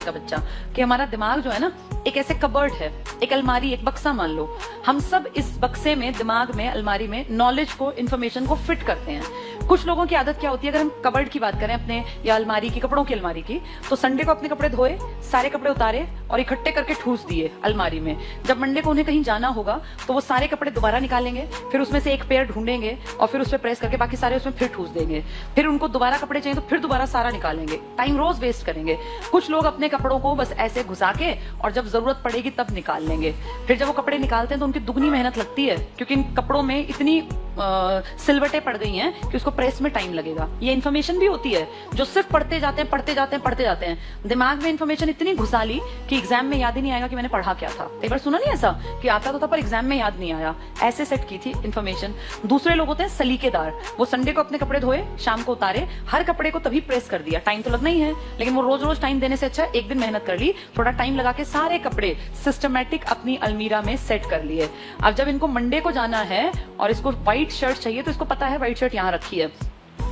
का बच्चा कि हमारा दिमाग जो है ना एक ऐसे कबर्ड है, एक अलमारी, एक बक्सा मान लो। हम सब इस बक्से में, दिमाग में, अलमारी में नॉलेज को, इंफॉर्मेशन को फिट करते हैं। कुछ लोगों की आदत क्या होती है, अगर हम कबर्ड की बात करें अपने या अलमारी की, कपड़ों की अलमारी की, तो संडे को अपने कपड़े धोए, सारे कपड़े उतारे और इकट्ठे करके ठूस दिए अलमारी में। जब मंडे को उन्हें कहीं जाना होगा तो वो सारे कपड़े दोबारा निकालेंगे, फिर उसमें से एक पेयर ढूंढेंगे और फिर उस पर प्रेस करके बाकी सारे उसमें फिर ठूस देंगे। फिर उनको दोबारा कपड़े चाहिए तो फिर दोबारा सारा निकालेंगे। टाइम रोज वेस्ट करेंगे। कुछ लोग अपने कपड़ों को बस ऐसे घुसा के और जब जरूरत पड़ेगी तब निकाल लेंगे। फिर जब वो कपड़े निकालते हैं तो उनकी दुगनी मेहनत लगती है, क्योंकि इन कपड़ों में इतनी सिलवटें पड़ गई हैं कि उसको प्रेस में टाइम लगेगा। ये इन्फॉर्मेशन भी होती है जो सिर्फ पढ़ते जाते हैं, पढ़ते जाते हैं, पढ़ते जाते हैं। दिमाग में इन्फॉर्मेशन इतनी घुसा ली कि एग्जाम में याद ही नहीं आएगा कि मैंने पढ़ा क्या था। एक बार सुना नहीं ऐसा कि आता तो था पर एग्जाम में याद नहीं आया। ऐसे सेट की थी इन्फॉर्मेशन। दूसरे लोग होते हैं सलीकेदार। वो संडे को अपने कपड़े धोए, शाम को उतारे, हर कपड़े को तभी प्रेस कर दिया। टाइम तो लगना ही है, लेकिन वो रोज रोज टाइम देने से अच्छा एक दिन मेहनत कर ली, थोड़ा टाइम लगा के सारे कपड़े सिस्टमैटिक अपनी अलमीरा में सेट कर लिए। अब जब इनको मंडे को जाना है और इसको व्हाइट शर्ट चाहिए तो इसको पता है व्हाइट शर्ट यहाँ रखी है,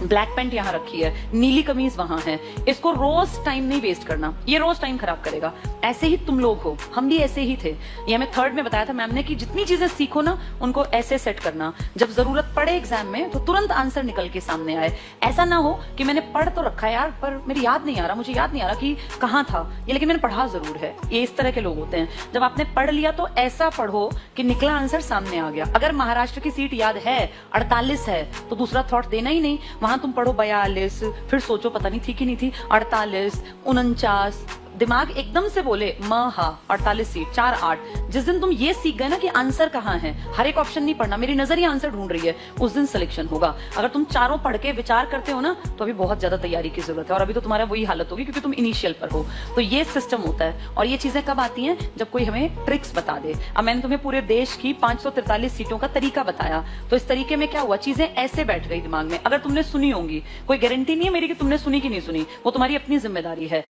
ब्लैक पैंट यहाँ रखी है, नीली कमीज वहां है। इसको रोज टाइम नहीं वेस्ट करना, ये रोज टाइम खराब करेगा। ऐसे ही तुम लोग हो, हम भी ऐसे ही थे। ये हमें थर्ड में बताया था मैम ने कि जितनी चीजें सीखो ना उनको ऐसे सेट करना, जब जरूरत पड़े एग्जाम में तो तुरंत आंसर निकल के सामने आए। ऐसा ना हो कि मैंने पढ़ तो रखा है यार पर मेरी याद नहीं आ रहा, मुझे याद नहीं आ रहा कि कहाँ था ये, लेकिन मैंने पढ़ा जरूर है। ये इस तरह के लोग होते हैं। जब आपने पढ़ लिया तो ऐसा पढ़ो कि निकला आंसर सामने आ गया। अगर महाराष्ट्र की सीट याद है 48 है तो दूसरा थॉट देना ही नहीं। वहां तुम पढ़ो 42, फिर सोचो पता नहीं थी कि नहीं थी, 48, 49। दिमाग एकदम से बोले हा 48 सीट 4 8। जिस दिन तुम ये सीख गए ना कि आंसर कहाँ है, हर एक ऑप्शन नहीं पढ़ना, मेरी नजर ही आंसर ढूंढ रही है, उस दिन सिलेक्शन होगा। अगर तुम चारों पढ़ के विचार करते हो ना तो अभी बहुत ज्यादा तैयारी की जरूरत है, और अभी तो तुम्हारा वही हालत होगी क्योंकि तुम इनिशियल पर हो। तो ये सिस्टम होता है। और ये चीजें कब आती हैं, जब कोई हमें ट्रिक्स बता दे। अब मैंने तुम्हें पूरे देश की 543 सीटों का तरीका बताया, तो इस तरीके में क्या हुआ, चीजें ऐसे बैठ गई दिमाग में। अगर तुमने सुनी होंगी, कोई गारंटी नहीं है मेरी कि तुमने सुनी कि नहीं सुनी, वो तुम्हारी अपनी जिम्मेदारी है।